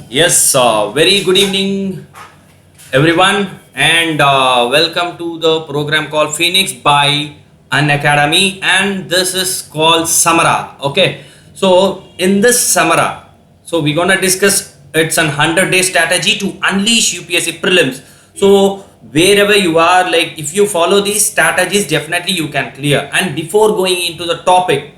Yes, very good evening, everyone, and welcome to the program called Phoenix by Unacademy, and this is called Samara. Okay, so in this Samara, so we're gonna discuss it's an 100-day strategy to unleash UPSC prelims. So wherever you are, like if you follow these strategies, definitely you can clear. And before going into the topic,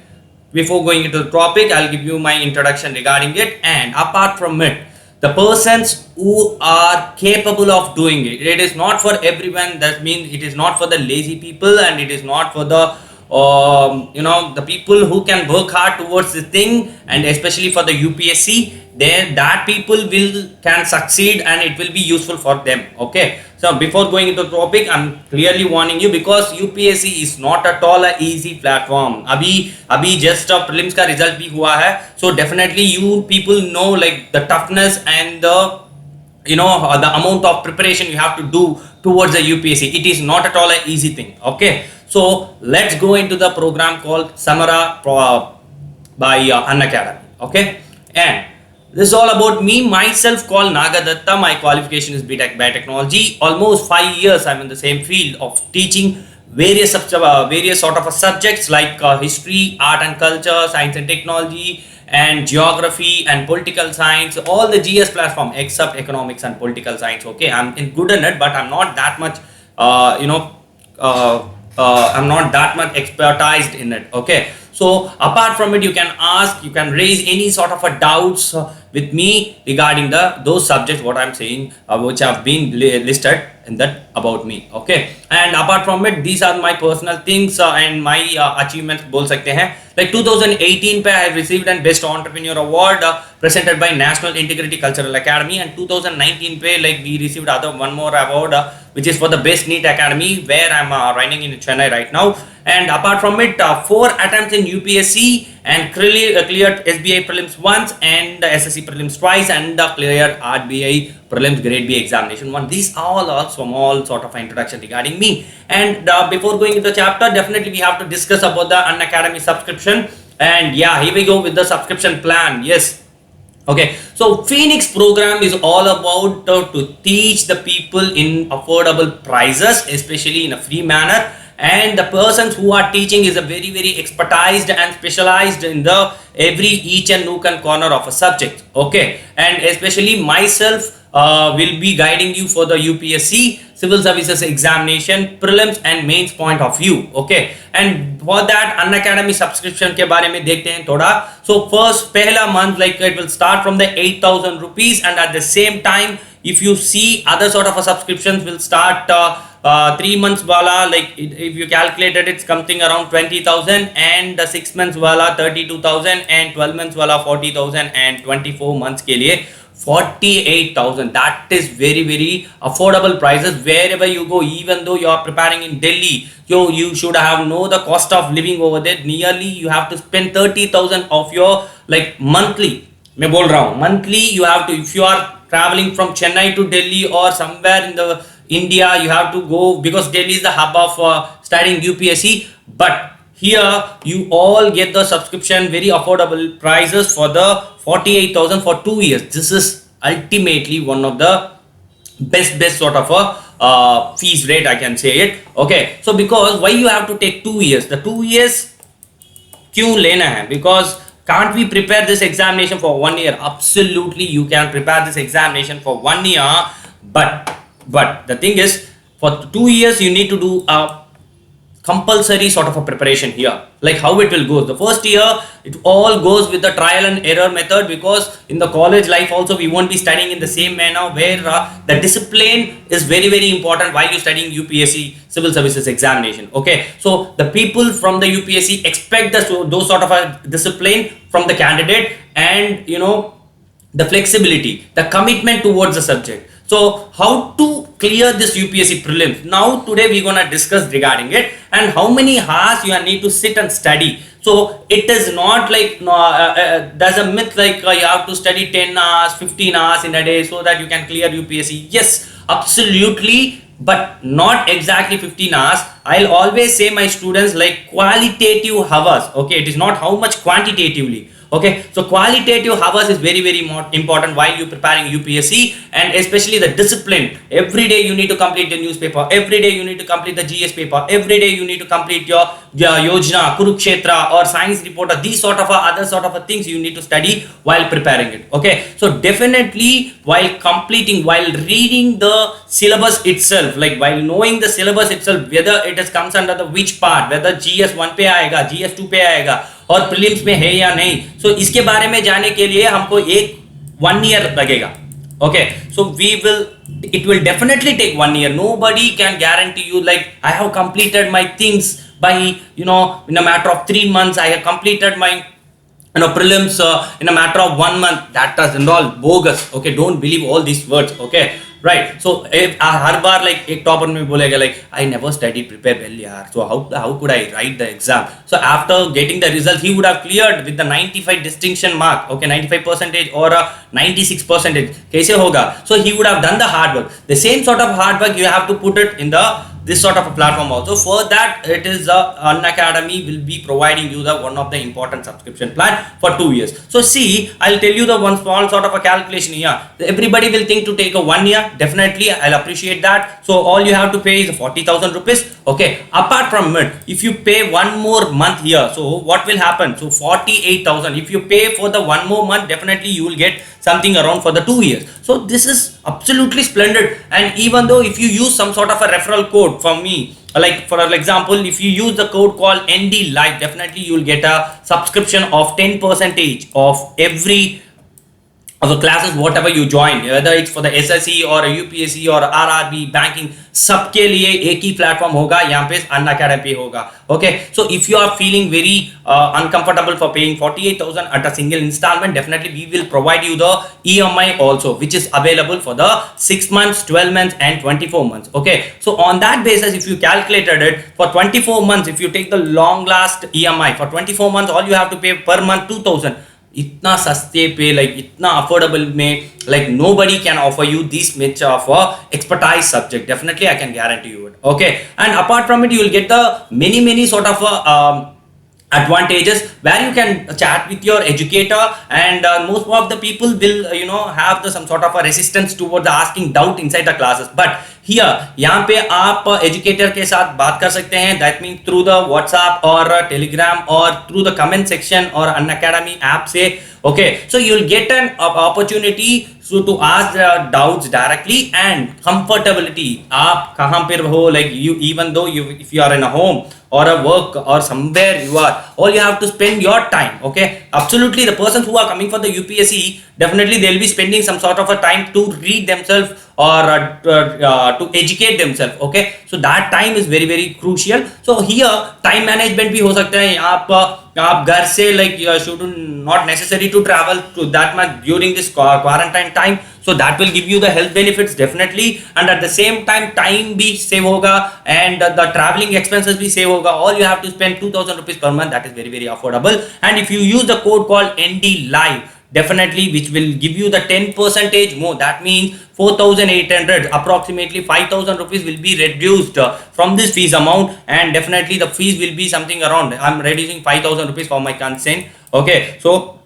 I'll give you my introduction regarding it. And apart from it, the persons who are capable of doing it, it is not for everyone. That means it is not for the lazy people, and it is not for the the people who can work hard towards the thing, and especially for the UPSC, there that people will can succeed and it will be useful for them. Okay, so before going into the topic, I'm clearly warning you because UPSC is not at all a easy platform. अभी just prelims का result भी हुआ है, so definitely you people know like the toughness and the amount of preparation you have to do towards the UPSC. It is not at all an easy thing. Okay, so let's go into the program called Samara by Unacademy. Okay, and this is all about me myself called Nagadatta. My qualification is BTech Biotechnology. Almost 5 years I'm in the same field of teaching various sort of subjects like history, art and culture, science and technology, and geography and political science, all the GS platform except economics and political science. Okay, I'm good in it, but I'm not that much I'm not that much expertised in it. Okay, so apart from it, you can ask, you can raise any sort of a doubts with me regarding those subjects what I'm saying, which have been listed in that about me. Okay, and apart from it, these are my personal things and my achievements बोल सकते हैं. Like 2018 पे I have received an Best Entrepreneur Award presented by National Integrity Cultural Academy, and 2019 पे like we received one more award which is for the Best NEET Academy, where I'm running in Chennai right now. And apart from it, 4 attempts in UPSC and cleared SBI prelims once and SSC prelims twice, and cleared RBI prelims grade B examination one. These all are small sort of introduction regarding me. And before going into the chapter, definitely we have to discuss about the Unacademy subscription. And yeah, here we go with the subscription plan. Yes. Okay, so Phoenix program is all about to teach the people in affordable prices, especially in a free manner. And the persons who are teaching is a very expertised and specialized in the each and nook and corner of a subject. Okay, and especially myself will be guiding you for the UPSC civil services examination prelims and mains point of view. Okay, and for that Unacademy subscription के बारे में देखते हैं थोड़ा. So first पहला month like it will start from the 8,000 rupees, and at the same time if you see other sort of a subscriptions will start 3 months wala, like if you calculate it, it's something around 20,000, and 6 months wala 32,000, and 12 months wala 40,000, and 24 months के लिए 48,000. That is very affordable prices wherever you go. Even though you are preparing in Delhi, you should have know the cost of living over there. Nearly you have to spend 30,000 of your like monthly. मैं बोल रहा हूँ monthly you have to, if you are traveling from Chennai to Delhi or somewhere in the India, you have to go because Delhi is the hub of studying UPSC. But here you all get the subscription very affordable prices for the 48,000 for 2 years. This is ultimately one of the best sort of a fees rate, I can say it. Okay, so because why you have to take 2 years? The 2 years क्यों लेना है? Because can't we prepare this examination for 1 year? Absolutely, you can prepare this examination for 1 year, but the thing is, for 2 years you need to do a compulsory sort of a preparation here. Like how it will go. The first year it all goes with the trial and error method, because in the college life also we won't be studying in the same manner, where the discipline is very important while you studying UPSC civil services examination. Okay, so the people from the UPSC expect those sort of a discipline from the candidate, and the flexibility, the commitment towards the subject. So how to clear this UPSC prelims? Now today we're gonna discuss regarding it, and how many hours you need to sit and study. So it is not like there's a myth like you have to study 10 hours, 15 hours in a day so that you can clear UPSC. Yes, absolutely, but not exactly 15 hours. I'll always say my students like qualitative hours. Okay, it is not how much quantitatively. Okay, so qualitative hours is very very more important while you preparing UPSC, and especially the discipline. Every day you need to complete the newspaper, every day you need to complete the GS paper, every day you need to complete your Yojana, Kurukshetra or science reporter. These sort of other sort of things you need to study while preparing it. Okay, so definitely while completing, while reading the syllabus itself, like while knowing the syllabus itself, whether it is comes under the which part, whether GS1 पे आएगा, GS2 पे आएगा और prelims में है या नहीं, so इसके बारे में जाने के लिए हमको एक 1 year लगेगा. Okay, so it will definitely take 1 year. Nobody can guarantee you like I have completed my things by in a matter of 3 months. I have completed my prelims in a matter of 1 month. That doesn't all bogus. Okay, don't believe all these words. Okay, right. So her bar like एक topper में बोलेगा like I never studied, prepare well यार, so how could I write the exam? So after getting the result, he would have cleared with the 95 distinction mark. Okay, 95% or 96%. कैसे होगा? So he would have done the hard work. The same sort of hard work you have to put it in this sort of a platform also. For that, it is Unacademy will be providing you the one of the important subscription plan for 2 years. So see, I'll tell you the one small sort of a calculation here. Everybody will think to take a 1 year. Definitely, I'll appreciate that. So all you have to pay is 40,000 rupees. Okay. Apart from it, if you pay one more month here, so what will happen? So 48,000. If you pay for the one more month, definitely you will get something around for the 2 years. So this is absolutely splendid. And even though if you use some sort of a referral code from me, like for example, if you use the code called ND Live, definitely you will get a subscription of 10% of every of the classes whatever you join, whether it's for the SSC or a UPSC or RRB banking, सबके लिए एक ही platform होगा, यहाँ पे Unacademy पे होगा. Okay, so if you are feeling very uncomfortable for paying 48,000 at a single installment, definitely we will provide you the EMI also, which is available for the 6 months, 12 months and 24 months. Okay, so on that basis, if you calculated it for 24 months, if you take the long last EMI for 24 months, all you have to pay per month 2,000. इतना सस्ते पे, like इतना affordable में, like nobody can offer you this much of a expertise subject. Definitely I can guarantee you it. Okay, and apart from it, you will get the many sort of advantages where you can chat with your educator, and most of the people will have some sort of a resistance towards asking doubt inside the classes. But here यहाँ पे आप educator के साथ बात कर सकते हैं. That means through the WhatsApp or Telegram or through the comment section or Unacademy app से. Okay, so you'll get an opportunity to ask the doubts directly and comfortability. आप कहाँ पे हो, like you, even though if you are in a home or a work or somewhere you are, all you have to spend your time. Okay, absolutely, the persons who are coming for the UPSC, definitely they'll be spending some sort of a time to read themselves or to educate themselves. Okay, so that time is very crucial. So here time management भी हो सकता है. आप घर से like you should not necessary to travel to that much during this quarantine time, so that will give you the health benefits definitely, and at the same time भी save होगा and the traveling expenses भी save होगा. All you have to spend 2,000 rupees per month. That is very affordable. And if you use the code called ND Live, definitely which will give you the 10% more, that means 4,800, approximately 5,000 rupees will be reduced from this fees amount, and definitely the fees will be something around, I'm reducing 5,000 rupees for my consent. Okay, so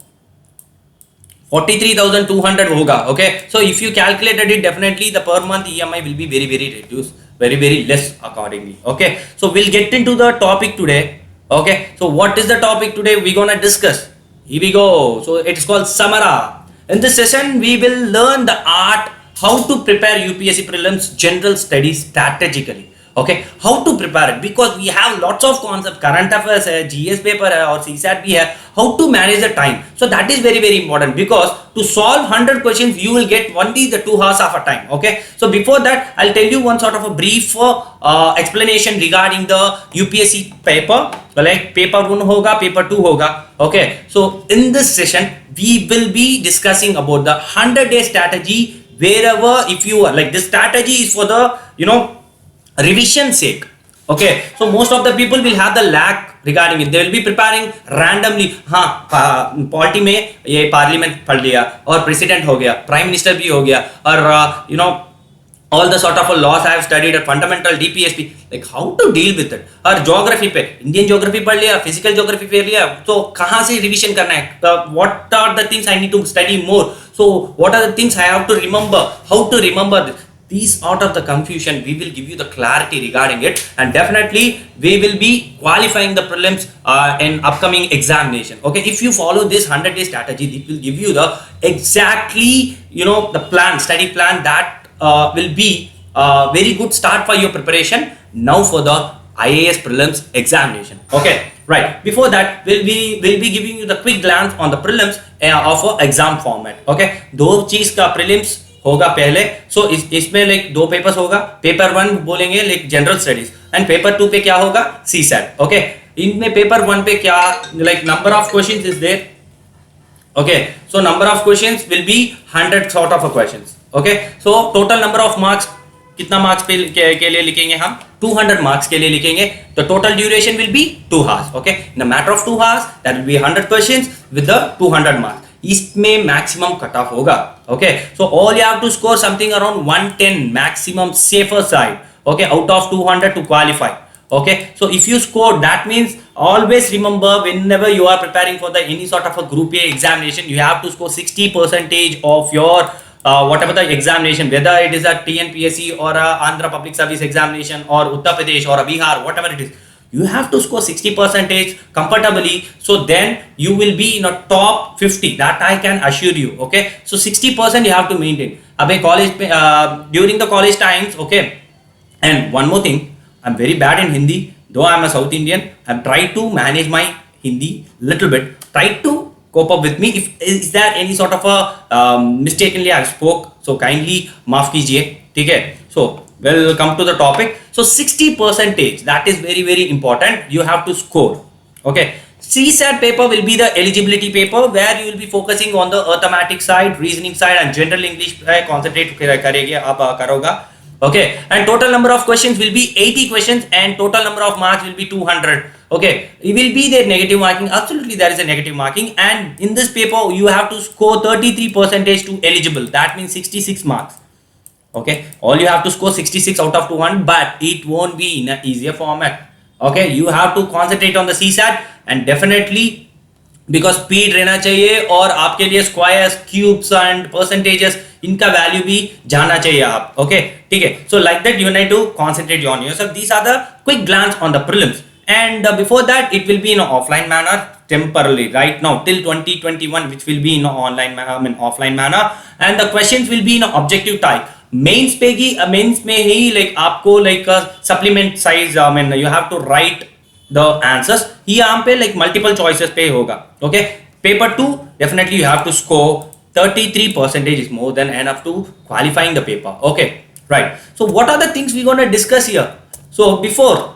43,200 होगा. Okay, so if you calculated it, definitely the per month EMI will be very reduced, very less accordingly. Okay, so we'll get into the topic today. Okay, so what is the topic today we're gonna discuss? Here we go. So it's called Samara. In this session, we will learn the art how to prepare UPSC prelims general studies strategically. Okay, how to prepare it, because we have lots of concepts, current affairs है, GS paper है और CSAT भी है. How to manage the time, so that is very important, because to solve 100 questions you will get only the 2 hours of a time. Okay, so before that I'll tell you one sort of a brief explanation regarding the UPSC paper, like paper 1 होगा, paper 2 होगा. Okay, so in this session we will be discussing about the 100-day strategy. Wherever if you are like, this strategy is for the revision sake. Okay, so most of the people will have the lack regarding it. They will be preparing randomly. हाँ, polity में ये parliament पढ़ लिया और president हो गया, prime minister भी हो गया, और all the sort of a laws I have studied at fundamental DPSP, like how to deal with it. और geography पे Indian geography पढ़ लिया, physical geography पढ़ लिया, तो कहाँ से revision करना है? What are the things I need to study more? So what are the things I have to remember? How to remember this? These out of the confusion, we will give you the clarity regarding it, and definitely we will be qualifying the prelims in upcoming examination. Okay, if you follow this 100-day strategy, it will give you the exactly the plan, study plan that will be very good start for your preparation now for the IAS prelims examination. Okay, right. Before that, we'll be giving you the quick glance on the prelims of a exam format. Okay, दो चीज का prelims होगा पहले. सो इसमें like दो papers होगा. Paper 1 बोलेंगे like general studies, and paper 2 पे क्या होगा? CSAT. ओके, इनमें पेपर 1 पे क्या like number of questions is there. Okay, so number of questions will be 100 sort of questions. Okay, so total number of marks कितना marks के लिए लिखेंगे हम? 200 मार्क्स के लिए लिखेंगे. तो total duration will be 2 hours. Okay, in a matter of 2 hours that will be 100 questions with the 200 marks. इसमें मैक्सिमम कट ऑफ होगा. Okay, so all you have to score something around 110 maximum safer side. Okay, out of 200 to qualify. Okay, so if you score, that means always remember whenever you are preparing for the any sort of a group A examination, you have to score 60% of your whatever the examination, whether it is a TNPSC or a Andhra Public Service examination or Uttar Pradesh or a Bihar, whatever it is, you have to score 60% comfortably. So then you will be in a top 50. That I can assure you. Okay, so 60% you have to maintain. Abhi college during the college times. Okay, and one more thing. I'm very bad in Hindi, though I'm a South Indian. I've tried to manage my Hindi little bit. Try to cope up with me. If is there any sort of a mistakenly I spoke, so kindly maaf kijiye. ठीक है? So we'll come to the topic. So 60%, that is very very important. You have to score. Okay. CSAT paper will be the eligibility paper where you will be focusing on the arithmetic side, reasoning side, and general English. Concentrate करेंगे आप करोगा. Okay, and total number of questions will be 80 questions and total number of marks will be 200. Okay, it will be there negative marking. Absolutely, there is a negative marking, and in this paper you have to score 33% to eligible. That means 66 marks. Okay, all you have to score 66 out of 200, but it won't be in an easier format. Okay, you have to concentrate on the CSAT, and definitely because speed रहना चाहिए और आपके लिए squares, cubes and percentages इनका value भी जानना चाहिए आप. ओके, ठीक है. So like that you need to concentrate on yourself. These are the quick glance on the prelims, and before that it will be in an offline manner temporarily right now till 2021, which will be in an offline manner, and the questions will be in an objective type. Mains पे ही mains में ही like आपको like supplement size you have to write the answers. यहाँ पे like multiple choices पे होगा. Okay, paper 2 definitely you have to score 33% is more than enough to qualifying the paper. Okay, right. So what are the things we're going to discuss here? So before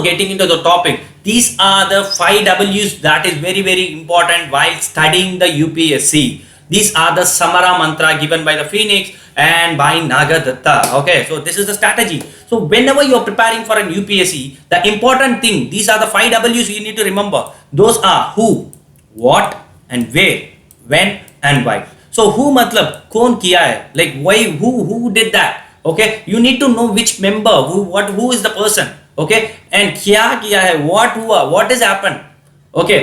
getting into the topic, these are the 5 W's that is very very important while studying the UPSC. These are the Samara mantra given by the Phoenix and by Naghadatha. Okay, so this is the strategy. So whenever you are preparing for an UPSC, the important thing, these are the 5 W's you need to remember. Those are who, what, and where, when, and why. So who matlab कौन किया है, like why, who did that. Okay, you need to know which member, who is the person. Okay, and क्या किया है, what हुआ, what has happened. Okay,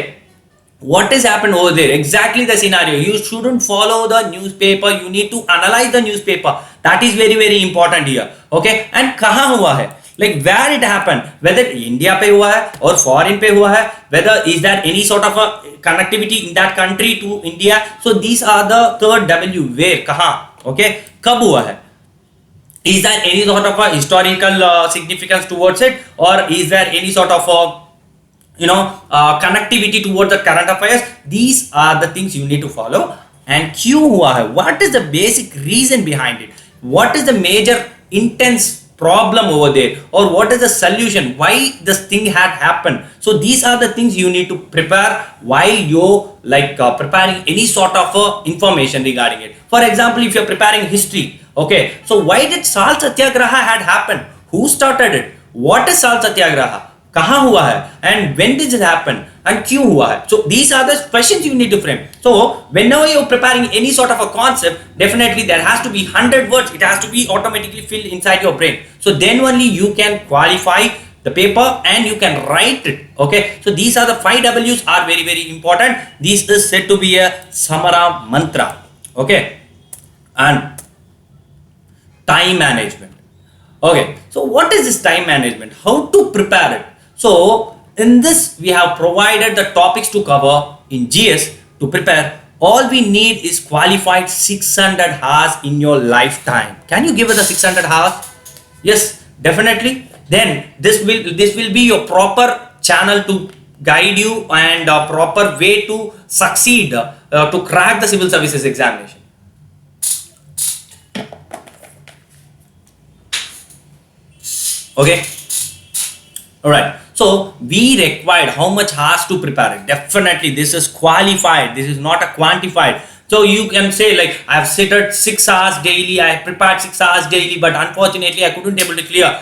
what has happened over there, exactly the scenario. You shouldn't follow the newspaper, you need to analyze the newspaper. That is very very important here. Okay, and कहाँ हुआ है, like where it happened, whether India पे हुआ है or foreign पे हुआ है, whether is there any sort of a connectivity in that country to India. So these are the third W, where, कहाँ. Okay, कब हुआ है, is there any sort of a historical significance towards it, or is there any sort of a connectivity towards the current affairs. These are the things you need to follow. And Q हुआ है, what is the basic reason behind it, what is the major intense problem over there, or what is the solution, why this thing had happened. So these are the things you need to prepare while you're like preparing any sort of information regarding it. For example, if you're preparing history, okay, so why did Salt Satyagraha had happened, who started it, what is Salt Satyagraha, कहाँ हुआ है, and when did it happen, and क्यों हुआ है. So these are the questions you need to frame. So whenever you're preparing any sort of a concept, definitely there has to be 100 words. It has to be automatically filled inside your brain. So then only you can qualify the paper and you can write it. Okay, so these are the 5 W's are very very important. This is said to be a Samara mantra. Okay, and time management. Okay, so what is this time management? How to prepare it? So in this we have provided the topics to cover in GS to prepare. All we need is qualified 600 hours in your lifetime. Can you give us the 600 hours? Yes, definitely. Then this will be your proper channel to guide you and a proper way to succeed to crack the civil services examination. Okay, all right. So we required how much hours to prepare it? Definitely this is qualified, this is not a quantified. So you can say like I have sitted 6 hours daily, I prepared 6 hours daily, but unfortunately I couldn't able to clear.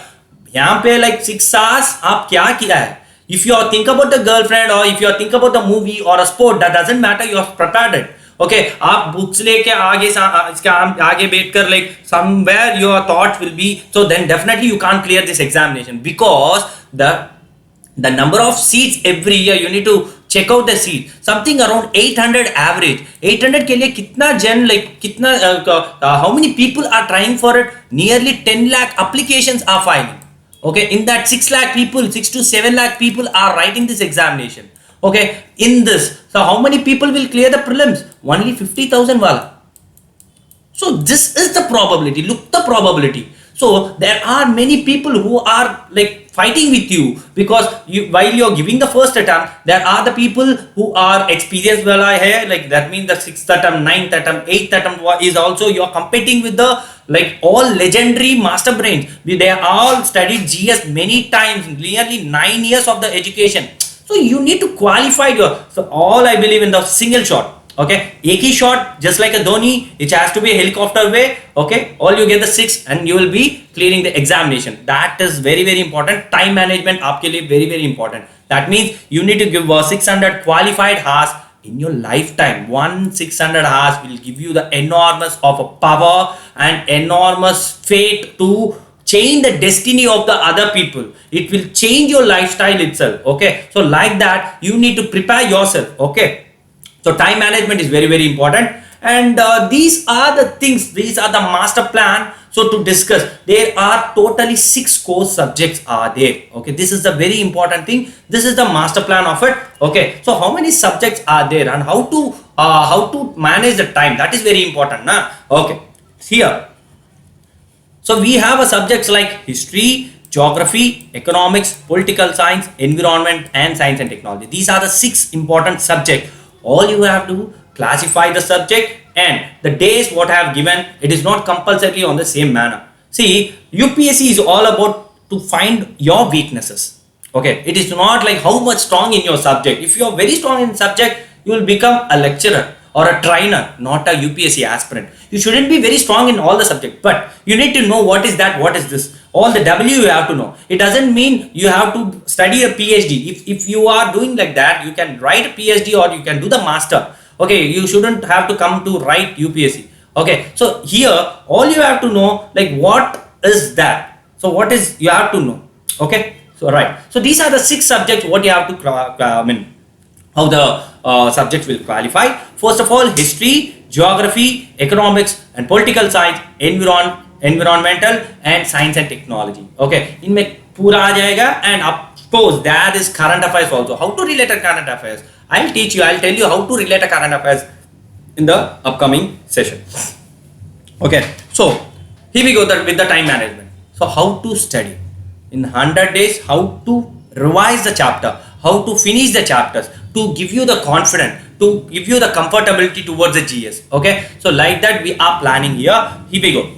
यहाँ पे like 6 hours आप क्या किया है? If you think about the girlfriend or if you think about the movie or a sport, that doesn't matter, you have prepared it. Okay, आप books लेके आगे इसके आगे बैठकर like somewhere your thoughts will be, so then definitely you can't clear this examination because the number of seats every year you need to check out the seat something around 800 average. 800 के लिए कितना जन like कितना how many people are trying for it? Nearly 10 lakh applications are filing. Okay, in that 6 lakh people, 6 to 7 lakh people are writing this examination. Okay, in this, so how many people will clear the prelims? Only 50,000 wala. So this is the probability. Look the probability. So there are many people who are like fighting with you because while you're giving the first attempt, there are the people who are experienced wala hai, like that means the 6th attempt, 9th attempt, 8th attempt is also you're competing with the like all legendary master brains. They all studied GS many times, nearly 9 years of the education. So you need to qualify your, so all I believe in the single shot. Okay, एक ही shot just like a Dhoni, it has to be a helicopter way. Okay, all you get the 6 and you will be clearing the examination. That is very very important. Time management आपके लिए very very important. That means you need to give 600 qualified hours in your lifetime. 600 hours will give you the enormous of a power and enormous fate to change the destiny of the other people. It will change your lifestyle itself. Okay, so like that you need to prepare yourself. Okay, so time management is very very important, and these are the things, these are the master plan. So to discuss, there are totally 6 core subjects are there. Okay, this is the very important thing. This is the master plan of it. Okay, so how many subjects are there and how to manage the time, that is very important, na? Okay, here, so we have a subjects like history, geography, economics, political science, environment, and science and technology. These are the 6 important subjects. All you have to classify the subject and the days what I have given, it is not compulsorily on the same manner. See, UPSC is all about to find your weaknesses. Okay, it is not like how much strong in your subject. If you are very strong in subject, you will become a lecturer or a trainer, not a UPSC aspirant. You shouldn't be very strong in all the subject, but you need to know what is that, what is this. All the W you have to know. It doesn't mean you have to study a PhD. If you are doing like that, you can write a PhD or you can do the master. Okay, you shouldn't have to come to write UPSC. Okay, so here all you have to know like what is that. So what is you have to know. Okay, so right. So these are the 6 subjects what you have to how the subjects will qualify. First of all, history, geography, economics, and political science, environmental, and science and technology. Okay, इनमें पूरा आ जाएगा, and of course that is current affairs also. How to relate a current affairs? I'll teach you. I'll tell you how to relate a current affairs in the upcoming session. Okay, so here we go with the time management. So how to study in 100 days? How to revise the chapter? How to finish the chapters? To give you the confidence, to give you the comfortability towards the GS. Okay, so like that we are planning here. Here we go.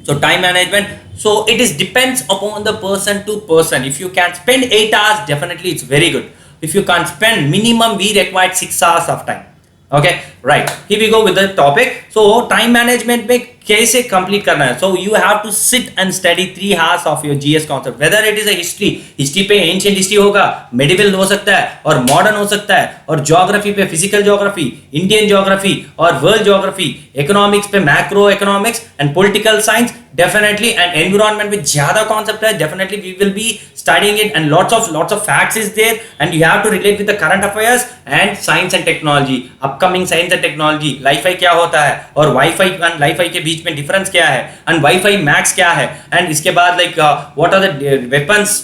So time management. So it is depends upon the person to person. If you can spend 8 hours, definitely it's very good. If you can't spend, minimum we required 6 hours of time. Okay, right. Here we go with the topic. So time management में कैसे complete करना है. So you have to sit and study 3 hours of your GS concept. Whether it is a history पे ancient history होगा, medieval हो सकता है और modern हो सकता है, और geography पे physical geography, Indian geography और world geography, economics पे macro economics and political science definitely, and environment with ज़्यादा concept है, definitely we will be studying it, and lots of facts is there, and you have to relate with the current affairs and science and technology, upcoming science and technology. Wi-Fi क्या होता है और Wi-Fi and Wi-Fi के बीच में difference क्या है, and Wi-Fi max क्या है, and इसके बाद like what are the weapons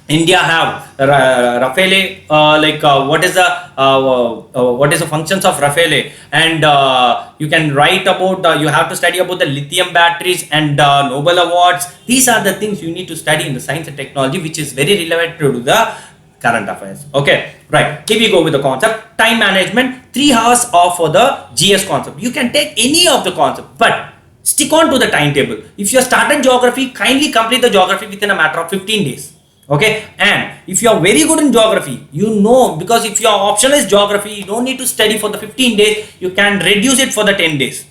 India have, Rafale, what is the functions of Rafale, and you can write about, you have to study about the lithium batteries and Nobel awards. These are the things you need to study in the science and technology, which is very relevant to the current affairs. Okay, right. Here we go with the concept. Time management, 3 hours of for the GS concept. You can take any of the concept, but stick on to the timetable. If you started geography, kindly complete the geography within a matter of 15 days. Okay, and if you are very good in geography, you know, because if your option is geography, you don't need to study for the 15 days, you can reduce it for the 10 days.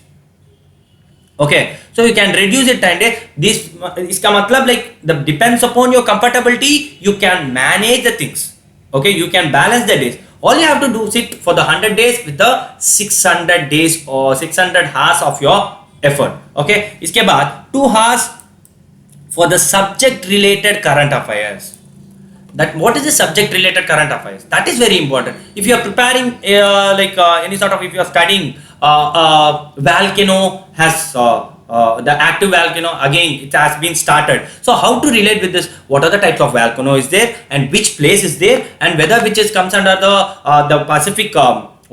Okay, so you can reduce it 10 days. This iska matlab like the depends upon your comfortability, you can manage the things. Okay, you can balance the days. All you have to do is sit for the 100 days with the 600 days or 600 hours of your effort. Okay, iske baad 2 hours for the subject related current affairs. That what is the subject related current affairs? That is very important. If you are preparing any sort of, if you are studying volcano has the active volcano, again it has been started. So how to relate with this? What are the types of volcano is there, and which place is there, and whether which is comes under the Pacific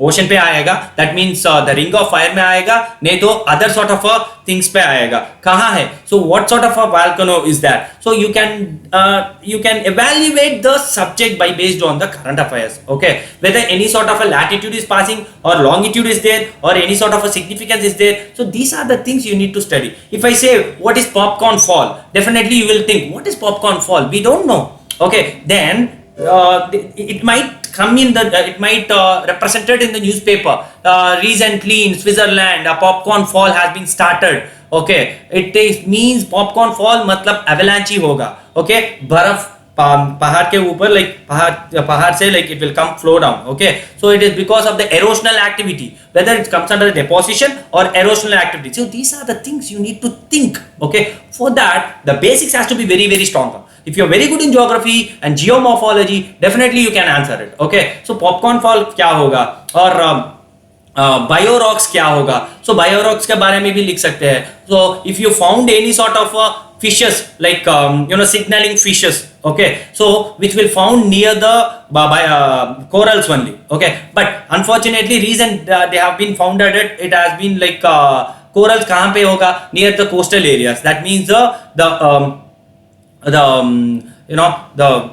ocean पे आएगा, that means the ring of fire में आएगा, नहीं तो other sort of things पे आएगा. कहाँ है? So what sort of a volcano is that? So you can evaluate the subject by based on the current affairs. Okay, whether any sort of a latitude is passing or longitude is there or any sort of a significance is there. So these are the things you need to study. If I say what is popcorn fall, definitely you will think what is popcorn fall, we don't know. Okay, then it might come in the it might represented in the newspaper. Recently in Switzerland a popcorn fall has been started. Okay, it means popcorn fall matlab avalanche hoga. Okay, barf पहाड़ के ऊपर पहाड़ से it will come flow down. Okay, so it is because of the erosional activity, whether it comes under deposition or erosional activity. So these are the things you need to think. Okay, for that the basics has to be very very strong. If you are very good in geography and geomorphology, definitely you can answer it. Okay, so popcorn fall क्या होगा और bio rocks क्या होगा? So bio rocks के बारे में भी लिख सकते हैं. So if you found any sort of fishes like signaling fishes, okay, so which will found near the corals only. Okay, but unfortunately recent they have been found at it has been like corals कहाँ पे होगा? Near the coastal areas. That means the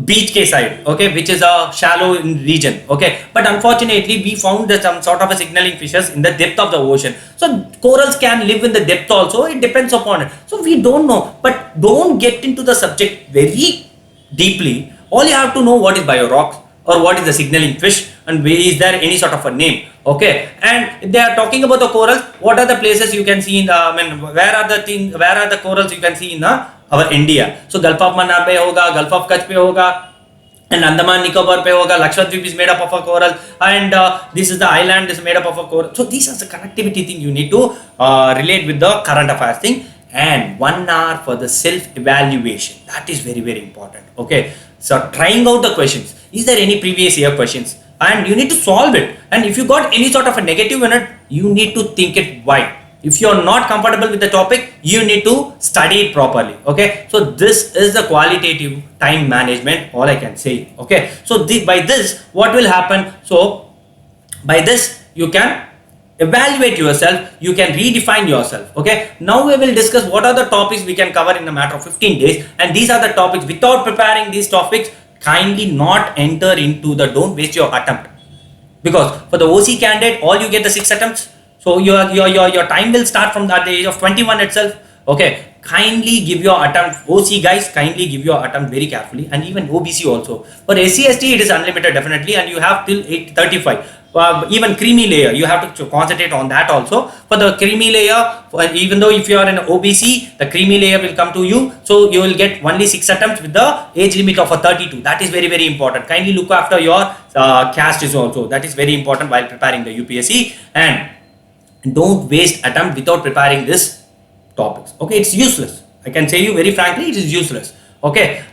beach के side, okay, which is a shallow region. Okay, but unfortunately we found that some sort of a signaling fishes in the depth of the ocean. So corals can live in the depth also, it depends upon it. So we don't know, but don't get into the subject very deeply. All you have to know what is bio rocks or what is the signaling fish and is there any sort of a name. Okay, and they are talking about the corals. What are the places you can see in the where are the corals you can see in our India? So Gulf of Mannar पे होगा, Gulf of Kutch पे होगा, and Andaman Nicobar पे होगा. Lakshadweep is made up of a coral, and this is the island is made up of a coral. So these are the connectivity thing you need to relate with the current affairs thing. And 1 hour for the self evaluation, that is very very important. Okay, so trying out the questions, is there any previous year questions, and you need to solve it. And if you got any sort of a negative in it, you need to think it why. If you are not comfortable with the topic, you need to study it properly. Okay, so this is the qualitative time management, all I can say. Okay, so by this what will happen? So by this you can evaluate yourself, you can redefine yourself. Okay, now we will discuss what are the topics we can cover in a matter of 15 days, and these are the topics. Without preparing these topics, kindly not enter into the, don't waste your attempt, because for the OC candidate all you get the 6 attempts. So your time will start from the age of 21 itself. Okay, kindly give your attempt. OC guys, kindly give your attempt very carefully, and even OBC also. For SC ST it is unlimited definitely, and you have till 35. even creamy layer, you have to concentrate on that also. For the creamy layer, even though if you are in OBC, the creamy layer will come to you, so you will get only 6 attempts with the age limit of a 32. That is very, very important. Kindly look after your caste is also, that is very important while preparing the UPSC. And don't waste attempt without preparing this topics. Okay, it's useless. I can say you very frankly, it is useless. Okay,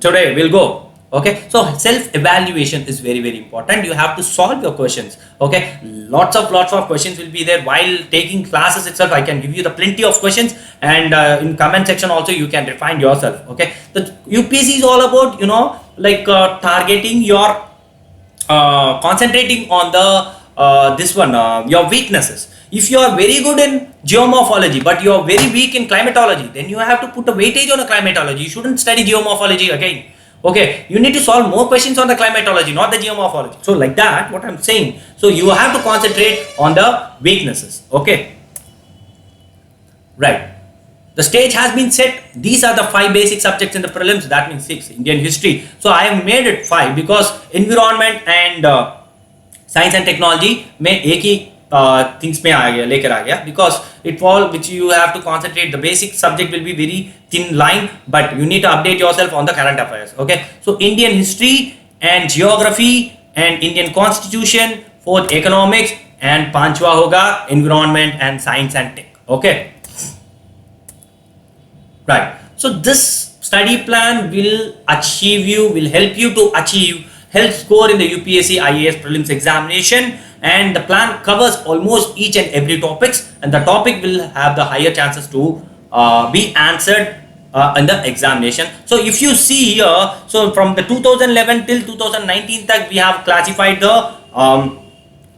today we'll go. Okay, so self-evaluation is very, very important. You have to solve your questions. Okay, lots of questions will be there while taking classes itself. I can give you the plenty of questions, and in comment section also you can refine yourself. Okay, the UPSC is all about, you know, like targeting your concentrating on the your weaknesses. If you are very good in geomorphology but you are very weak in climatology, then you have to put a weightage on the climatology. You shouldn't study geomorphology again. Okay, you need to solve more questions on the climatology, not the geomorphology. So like that, what I'm saying. So you have to concentrate on the weaknesses. Okay, right. The stage has been set. These are the 5 basic subjects in the prelims. That means 6 Indian history. So I have made it 5 because environment and science and technology में एक ही things में आ गया, लेकर आ गया, because it all which you have to concentrate. The basic subject will be very thin line, but you need to update yourself on the current affairs. Okay, so Indian history and geography and Indian constitution, 4th economics, and पांचवा होगा environment and science and tech. Okay, right. So this study plan will help you to achieve health score in the UPSC IAS prelims examination, and the plan covers almost each and every topics, and the topic will have the higher chances to be answered in the examination. So if you see here, so from the 2011 till 2019 तक we have classified the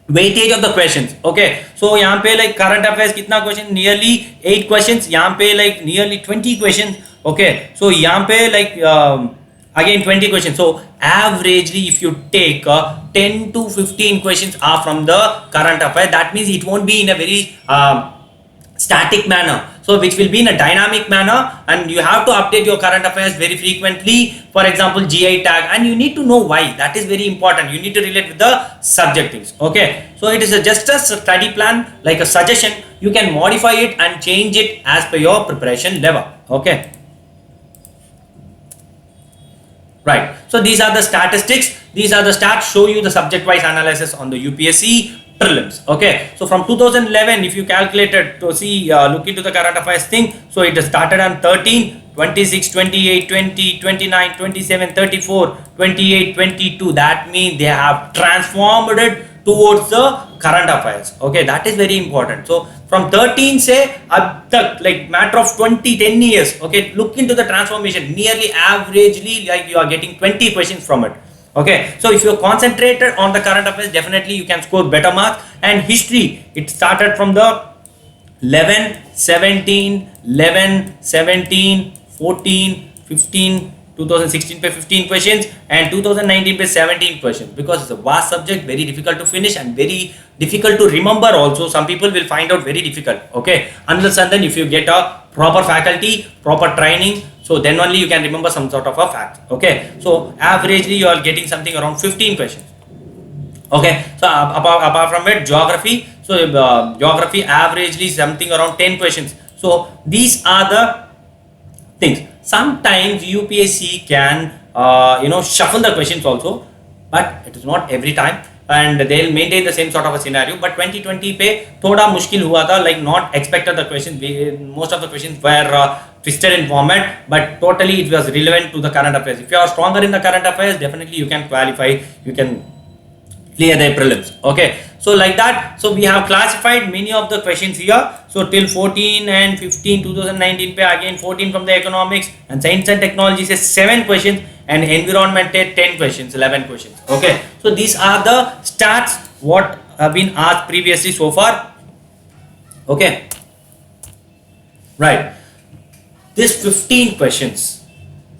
weightage of the questions. Okay, so यहाँ पे like current affairs कितना question, nearly 8 questions, यहाँ पे like nearly 20 questions. Okay, so यहाँ पे like again 20 questions. So averagely if you take 10 to 15 questions are from the current affairs. That means it won't be in a very static manner, so which will be in a dynamic manner, and you have to update your current affairs very frequently. For example, GI tag, and you need to know why. That is very important. You need to relate with the subject things. Okay, so it is just a study plan, like a suggestion. You can modify it and change it as per your preparation level. Okay, right. So these are the statistics. These are the stats show you the subject wise analysis on the UPSC prelims. Okay, so from 2011 if you calculated to see look into the current affairs thing, so it started on 13, 26, 28, 20, 29, 27, 34, 28, 22. That means they have transformed it towards the current affairs. Okay, that is very important. So from 13 say up the like matter of 10 years. Okay, look into the transformation. Nearly averagely like you are getting 20 questions from it. Okay, so if you are concentrated on the current affairs, definitely you can score better marks. And history, it started from the 11, 17, 11, 17, 14, 15, 2016 पे 15 questions and 2019 पे 17 questions, because it's a vast subject, very difficult to finish and very difficult to remember also. Some people will find out very difficult. Okay, unless and then if you get a proper faculty, proper training, so then only you can remember some sort of a fact. Okay, so averagely you are getting something around 15 questions. Okay, so apart from it, geography, so geography averagely something around 10 questions. So these are the things. Sometimes UPSC can shuffle the questions also, but it is not every time, and they'll maintain the same sort of a scenario. But 2020 पे थोड़ा मुश्किल हुआ था, like not expected the questions. Most of the questions were twisted in format, but totally it was relevant to the current affairs. If you are stronger in the current affairs, definitely you can qualify, you can clear the prelims. Okay, so like that, so we have classified many of the questions here. So till 14 and 15 2019 pe again 14 from the economics, and science and technology says 7 questions, and environment 10 questions, 11 questions. Okay, so these are the stats what have been asked previously so far. Okay, right, this 15 questions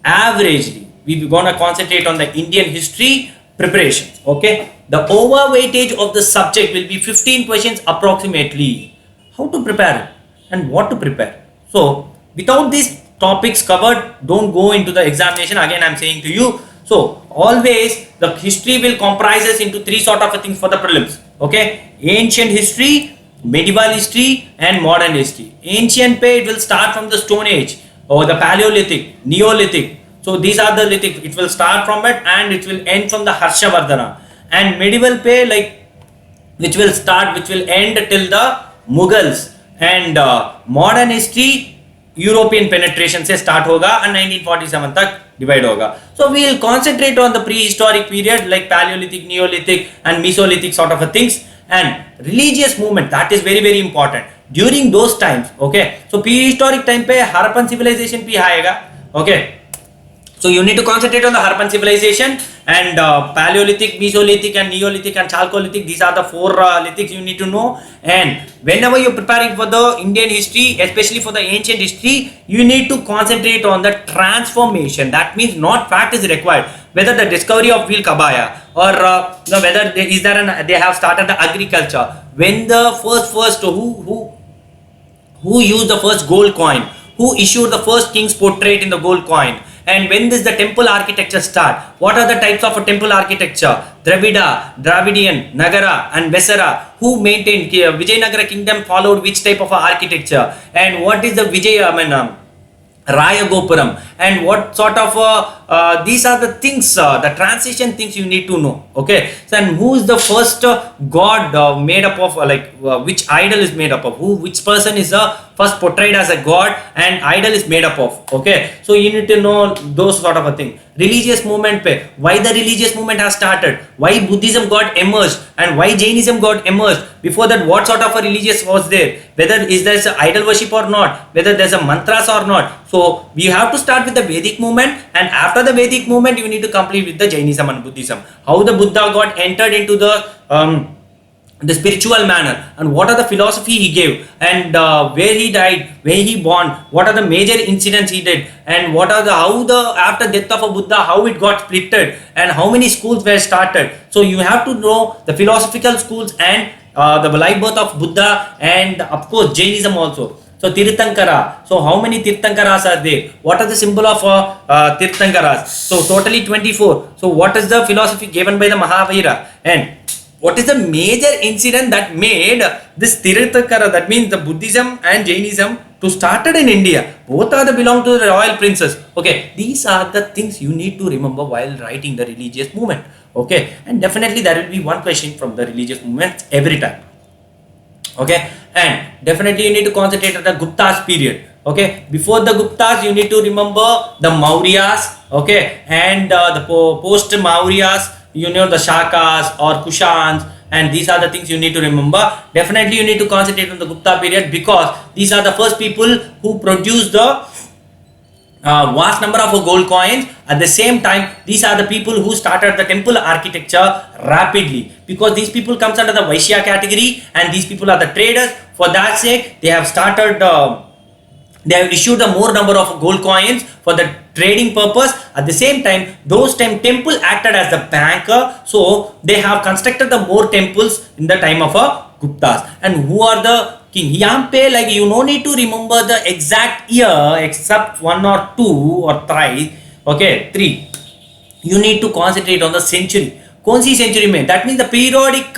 averagely we're gonna concentrate on the Indian history preparations. Okay, the overweightage of the subject will be 15 questions approximately. How to prepare it and what to prepare. So without these topics covered, don't go into the examination. Again I'm saying to you, So always the history will comprises into three sort of things for the prelims. Okay, ancient history, medieval history, and modern history. Ancient pay, it will start from the Stone Age or the Paleolithic, Neolithic. So these are the lithic. It will start from it and it will end from the Harshavardhana. And medieval pay, like, which will end till the Mughals. And modern history, European penetration से start होगा and 1947 तक divide होगा. So we will concentrate on the prehistoric period like Paleolithic, Neolithic, and Mesolithic sort of a things. And religious movement, that is very very important during those times. Okay, so prehistoric time पे Harappan civilization भी आएगा. Okay, so you need to concentrate on the Harappan civilization and Paleolithic, Mesolithic, and Neolithic and Chalcolithic. These are the four lithics you need to know. And whenever you're preparing for the Indian history, especially for the ancient history, you need to concentrate on the transformation. That means not fact is required. Whether the discovery of wheel kabaya or whether they have started the agriculture. When the first who used the first gold coin, who issued the first king's portrait in the gold coin, and when does the temple architecture start? What are the types of a temple architecture? Dravidian, Nagara, and Vesara. Who maintained Vijayanagara kingdom followed which type of architecture? And what is the Raya Gopuram, and what sort of these are the things, the transition things you need to know. Okay, so and who is the first god made up of, which idol is made up of, which person is first portrayed as a god and idol is made up of. Okay, so you need to know those sort of a thing. Religious movement pe, why the religious movement has started, why Buddhism got emerged, and why Jainism got emerged. Before that, what sort of a religious was there, whether is there idol worship or not, whether there's a mantras or not. So we have to start with the Vedic movement, and after the Vedic movement you need to complete with the Jainism and Buddhism. How the Buddha got entered into the spiritual manner, and what are the philosophy he gave, and where he died, where he born, what are the major incidents he did, and what are how the after death of a Buddha, how it got splitted, and how many schools were started. So you have to know the philosophical schools and the life birth of Buddha, and of course Jainism also. So Tirthankara, so how many Tirthankaras are there? What are the symbol of Tirthankaras? So totally 24. So what is the philosophy given by the Mahavira, and what is the major incident that made this Tirthankara, that means the Buddhism and Jainism, to started in India? Both are belong to the royal princes. Okay, these are the things you need to remember while writing the religious movement. Okay, and definitely there will be one question from the religious movement every time. Okay, and definitely you need to concentrate on the Gupta's period. Okay, before the Guptas you need to remember the Mauryas. Okay, and the post Mauryas, you know, the Shakas or Kushans, and these are the things you need to remember. Definitely you need to concentrate on the Gupta period, because these are the first people who produced the vast number of gold coins. At the same time, these are the people who started the temple architecture rapidly, because these people comes under the Vaishya category, and these people are the traders. For that sake, they have started they have issued a more number of gold coins for the trading purpose. At the same time, those time temple acted as the banker, so they have constructed the more temples in the time of Guptas. And who are the king? Yampe, like, you no need to remember the exact year except one or two or three. You need to concentrate on the century. कौन सी century में? That means the periodic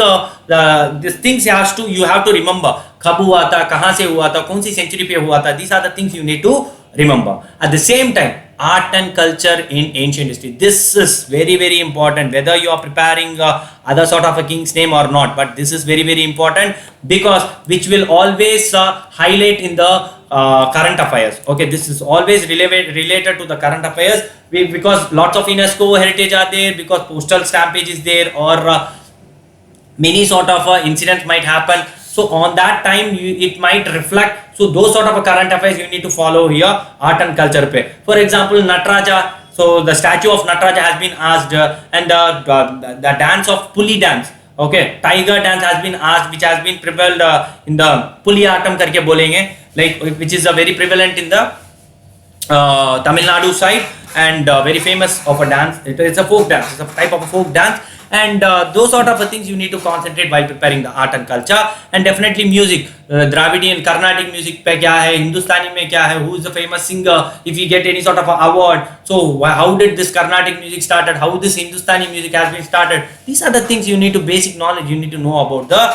these things you have to remember. कब हुआ था, कहाँ से हुआ था, कौन सी century पे हुआ था. These are the things you need to remember. At the same time, art and culture in ancient history. This is very very important, whether you are preparing other sort of a king's name or not, but this is very very important, because which will always highlight in the current affairs. Okay, this is always related to the current affairs, because lots of UNESCO heritage are there, because postal stampage is there, or many sort of incidents might happen. So on that time it might reflect. So those sort of current affairs you need to follow here, art and culture pe. For example, Nataraja. So the statue of Nataraja has been asked, and the dance of Puli dance. Okay, tiger dance has been asked, which has been prevalent in the Puli Atam karke bolenge, like, which is very prevalent in the Tamil Nadu side, and very famous of a dance. It's a folk dance. It's a type of a folk dance. and those sort of things you need to concentrate while preparing the art and culture. And definitely music, Dravidian Carnatic music pe kya hai, Hindustani mein kya hai, who is the famous singer, if you get any sort of a award, so how did this Carnatic music started, how this Hindustani music has been started. These are the things you need to, basic knowledge you need to know about the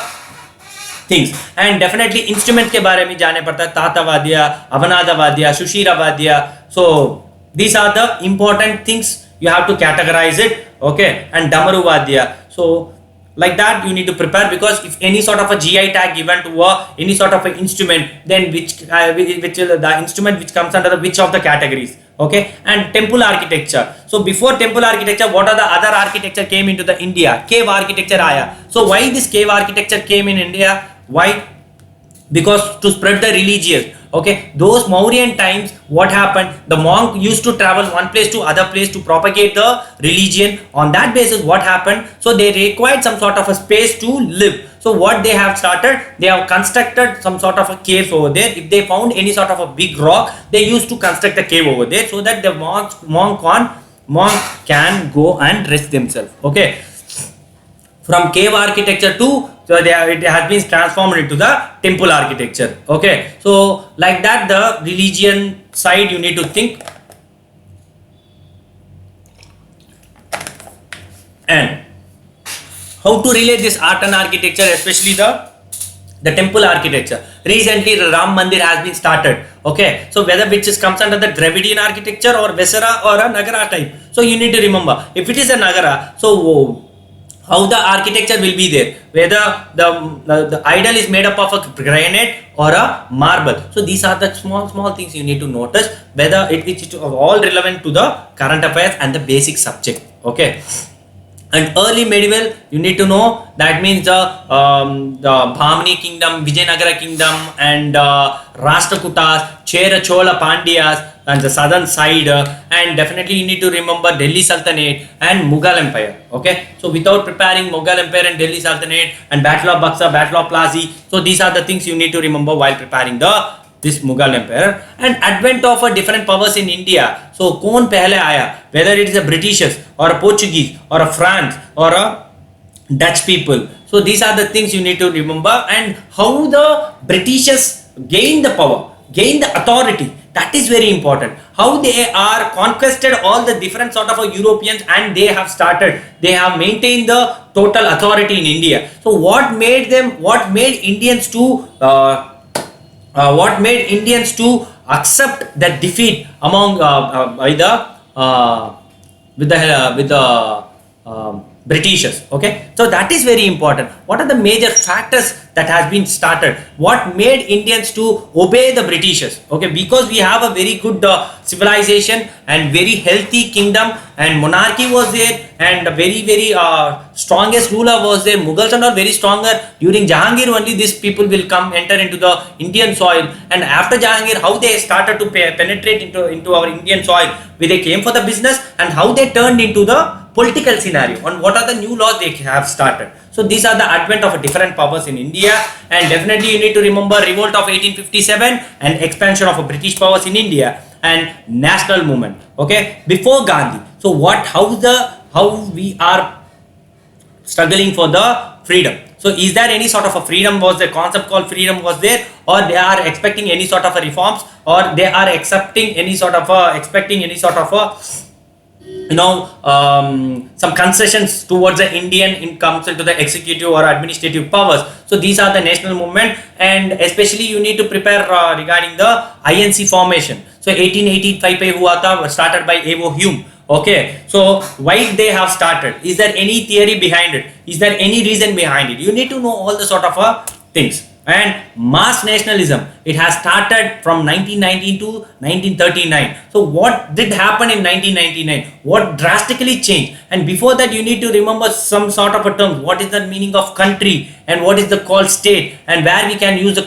things. And definitely instrument के बारे में जाने पड़ता है, ताता वाद्य, अवनादा वाद्य, सुशीरा वाद्य. So these are the important things you have to categorize it, okay. And damaru vadya, so like that you need to prepare, because if any sort of a GI tag given to any sort of an instrument, then which the instrument which comes under the which of the categories, okay. And temple architecture, so before temple architecture, what are the other architecture came into the India? Cave architecture aaya. So why this cave architecture came in India? Why? Because to spread the religious, okay. Those Mauryan times, what happened, the monk used to travel one place to other place to propagate the religion. On that basis, what happened, so they required some sort of a space to live. So what they have started, they have constructed some sort of a cave over there. If they found any sort of a big rock, they used to construct a cave over there, so that the monk can go and rest themselves, okay. From cave architecture to, so it has been transformed into the temple architecture, okay. So like that, the religion side you need to think. And how to relate this art and architecture, especially the temple architecture. Recently the Ram Mandir has been started, okay. So whether which comes under the Dravidian architecture or Vesara or a Nagara type, so you need to remember, if it is a Nagara, so how the architecture will be there, whether the idol is made up of a granite or a marble. So these are the small things you need to notice, whether it is all relevant to the current affairs and the basic subject, okay. And early medieval, you need to know, that means the Bhamani kingdom, Vijayanagara kingdom, and Rashtrakutas, Chera Chola Pandyas, and the southern side, and definitely you need to remember Delhi Sultanate and Mughal Empire, okay. So without preparing Mughal Empire and Delhi Sultanate and Battle of Buxar, Battle of Plassey, so these are the things you need to remember while preparing this Mughal Empire. And advent of a different powers in India. So कौन पहले आया, whether it is a Britishers or a Portuguese or a France or a Dutch people. So these are the things you need to remember, and how the Britishers gain the power, gain the authority. That is very important. How they are conquested all the different sort of Europeans, and they have maintained the total authority in India. So what made Indians to accept that defeat among with the Britishers, okay. So that is very important. What are the major factors that has been started? What made Indians to obey the Britishers, okay? Because we have a very good civilization and very healthy kingdom, and monarchy was there, and a very strongest ruler was there. Mughals are not very stronger. During Jahangir only these people will enter into the Indian soil, and after Jahangir, how they started to penetrate into our Indian soil, where they came for the business, and how they turned into the political scenario, and what are the new laws they have started. So these are the advent of different powers in India. And definitely you need to remember revolt of 1857 and expansion of British powers in India, and national movement, okay, before Gandhi. So how we are struggling for the freedom. So is there any sort of a freedom, was the concept called freedom was there, or they are expecting any sort of a reforms, or they are expecting any sort of some concessions towards the Indian in comes into the executive or administrative powers. So these are the national movement, and especially you need to prepare regarding the INC formation. So 1885 पे हुआ था, started by Evo Hume, okay. So why they have started? Is there any theory behind it? Is there any reason behind it? You need to know all the sort of things. And mass nationalism, it has started from 1919 to 1939. So what did happen in 1999? What drastically changed? And before that you need to remember some sort of a term. What is the meaning of country, and what is the called state, and where we can use the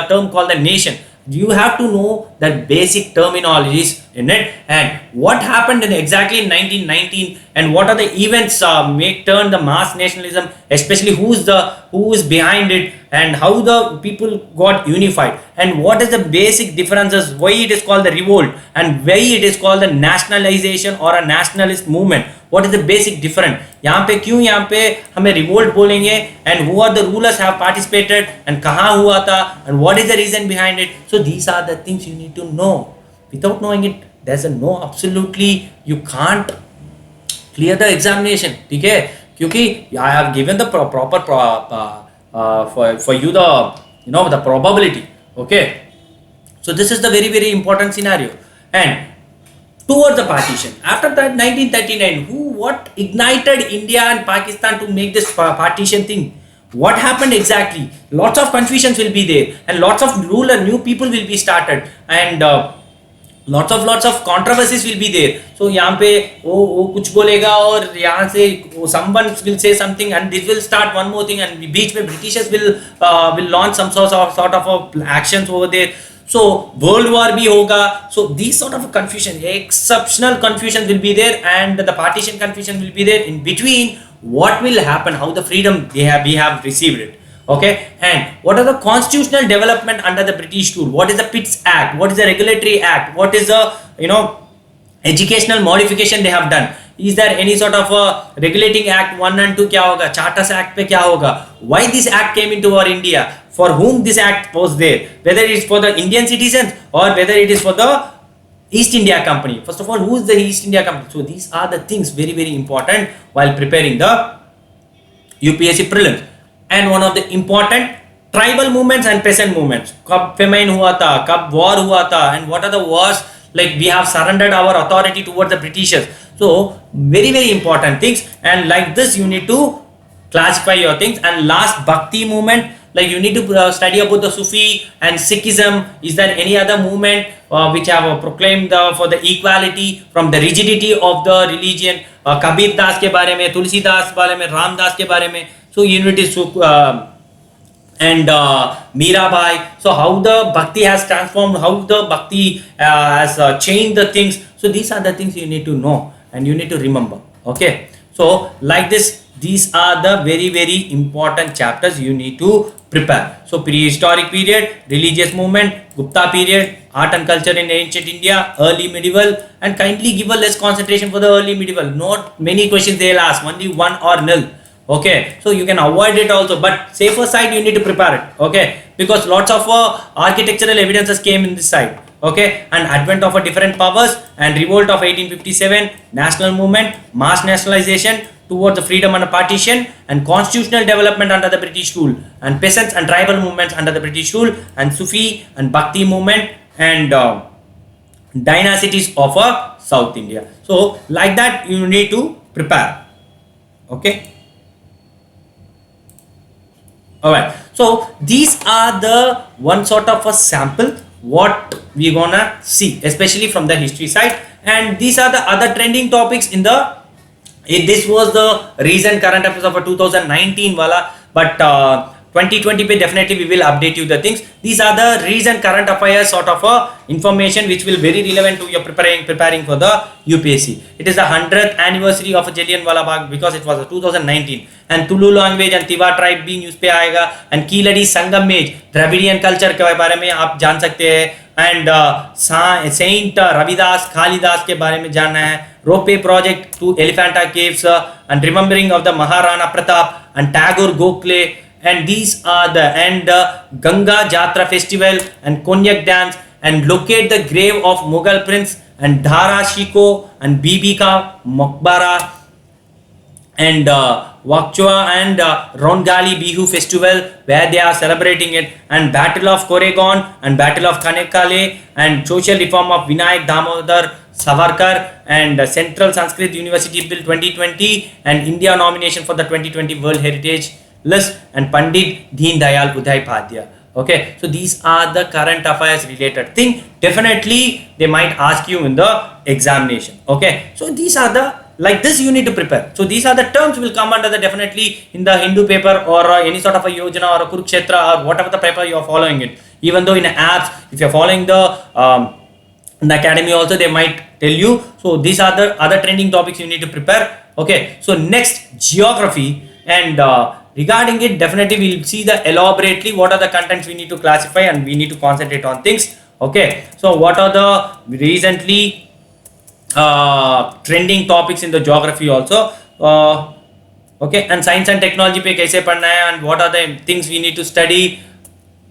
term called the nation. You have to know that basic terminologies in it, and what happened in exactly in 1919, and what are the events make turn the mass nationalism, especially who is behind it, and how the people got unified, and what is the basic differences, why it is called the revolt and why it is called the nationalization or a nationalist movement. What is the basic difference? यहाँ पे क्यों यहाँ पे हमें revolt बोलेंगे, and who are the rulers have participated, and कहाँ हुआ था, and what is the reason behind it. So these are the things you need to know. Without knowing it, there's a no, absolutely you can't clear the examination. ठीक है, क्योंकि I have given the proper for you the the probability. Okay, so this is the very very important scenario. And towards the partition, after that 1939, what ignited India and Pakistan to make this partition thing? What happened exactly? Lots of confusions will be there, and lots of new people will be started, and lots of controversies will be there. So यहाँ पे वो कुछ बोलेगा, और यहाँ से someone will say something, and this will start one more thing, and बीच में Britishers will launch some sort of actions over there. So World War भी होगा. So these sort of confusion, exceptional confusion will be there, and the partition confusion will be there. In between, what will happen? How the freedom we have received it. Okay, and what are the constitutional development under the British rule? What is the Pitt's Act? What is the Regulatory Act? What is the educational modification they have done? Is there any sort of a regulating act 1 and 2? क्या होगा? Charters Act पे क्या होगा? Why this act came into our India? For whom this act was there? Whether it is for the Indian citizens or whether it is for the East India Company. First of all, who is the East India Company? So these are the things very very important while preparing the UPSC prelims. And one of the important tribal movements and peasant movements. कब famine हुआ था, कब war हुआ था, and what are the wars, like we have surrendered our authority towards the Britishers. So very very important things, and like this you need to classify your things. And last, Bhakti movement, like you need to study about the Sufi and Sikhism. Is there any other movement which have proclaimed for the equality from the rigidity of the religion? Kabir Das के बारे में, तुलसी दास बारे में, राम दास के बारे में. So unity and Mirabai. So how the Bhakti has transformed, how the Bhakti has changed the things. So these are the things you need to know and you need to remember. Okay. So like this, these are the very very important chapters you need to prepare. So prehistoric period, religious movement, Gupta period, art and culture in ancient India, early medieval, and kindly give a less concentration for the early medieval. Not many questions they'll ask, only one or nil. Okay, so you can avoid it also, but safer side you need to prepare it. Okay, because lots of architectural evidences came in this side. Okay, and advent of a different powers and revolt of 1857, national movement, mass nationalization towards the freedom and partition, and constitutional development under the British rule, and peasants and tribal movements under the British rule, and Sufi and Bhakti movement, and dynasties of South India. So like that you need to prepare. Okay. Alright, so these are the one sort of a sample what we gonna see, especially from the history side, and these are the other trending topics in the. This was the recent current affairs of a 2019 wala, but 2020 pe definitely we will update you the things. These are the recent current affairs sort of information which will very relevant to your preparing for the UPSC. It is the 100th anniversary of Jallianwala Bagh because it was 2019, and Tulu language and Tiwa tribe भी news पे आएगा, and Keeladi Sangamej Dravidian culture के बारे में आप जान सकते हैं, and Saint Ravidas Kalidas के बारे में जानना है, Rope project to Elephanta caves, and remembering of the Maharana Pratap and Tagore Gokhale. And these are the Ganga Jatra festival and Konyak dance, and locate the grave of Mughal prince, and Dhara Shiko and Bibi Ka Maqbara, and Wakchua and Rongali Bihu festival where they are celebrating it, and Battle of Koregaon and Battle of Kanekale, and social reform of Vinayak Damodar Savarkar, and Central Sanskrit University Bill 2020, and India nomination for the 2020 World Heritage List, and Pandit Deen Dayal Upadhyay. Okay, so these are the current affairs related thing. Definitely they might ask you in the examination. Okay, so these are the, like this you need to prepare. So these are the terms will come under the definitely in the Hindu paper or any sort of a Yojana or a Kurukshetra or whatever the paper you are following it. Even though in apps, if you are following the in the academy also they might tell you. So these are the other trending topics you need to prepare. Okay, so next, geography. And regarding it, definitely we'll see the elaborately what are the contents we need to classify, and we need to concentrate on things. Okay, so what are the recently trending topics in the geography also. Okay, and science and technology पे कैसे पढ़ना है, and what are the things we need to study.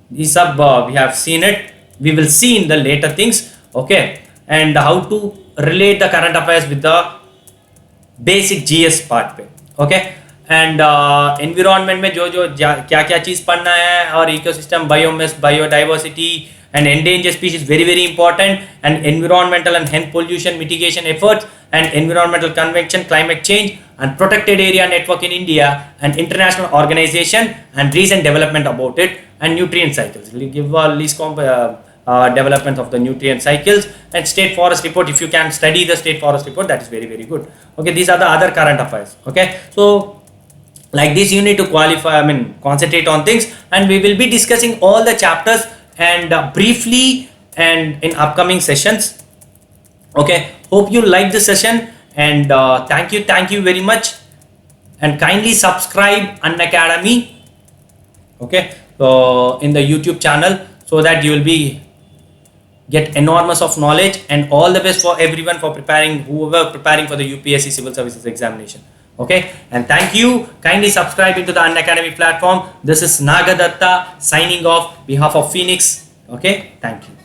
These सब we have seen it. We will see in the later things. Okay, and how to relate the current affairs with the basic GS part पे. Okay, and environment में जो जो क्या क्या चीज़ पढ़ना है, और ecosystem, biomass, biodiversity and endangered species, very very important, and environmental and health pollution mitigation efforts, and environmental convention, climate change, and protected area network in India, and international organization, and recent development about it, and nutrient cycles. We'll give a least development of the nutrient cycles, and state forest report. If you can study the state forest report, that is very very good. Okay, these are the other current affairs. Okay, so like this you need to qualify, concentrate on things, and we will be discussing all the chapters and briefly and in upcoming sessions. Okay, hope you like the session, and thank you very much, and kindly subscribe Unacademy. Okay, so in the YouTube channel, so that you will be get enormous of knowledge, and all the best for everyone for preparing, whoever preparing for the UPSC civil services examination. Okay, and thank you. Kindly subscribe into the Unacademy platform. This is Naghadatha signing off behalf of Phoenix. Okay, thank you.